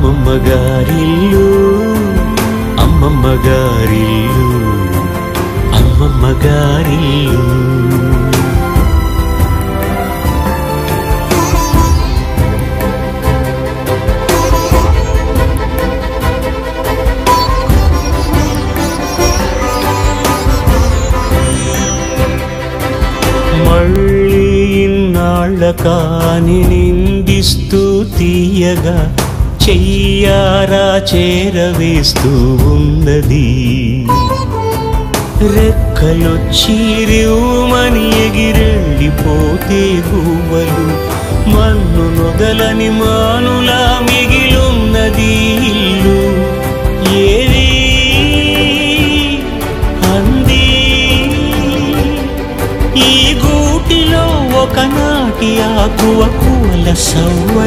అమ్మమ్మ గారిల్లు అమ్మమ్మ గారిల్లు అమ్మమ్మ గారిల్లు మళ్ళీ ఇన్నాళ్ళ కాని నిందిస్తూ తీయగా చెయ్యారా చేరవేస్తూ ఉన్నది రెక్కలొచ్చి రివ్వుమని ఎగిరెళ్ళిపోతే గువ్వలు మన్ను నొదలని మానులా మిగిలున్నది ఇల్లు ఏది అంది ఈ గూటిలో ఒకనాటి ఆకువ కూల సవ్వ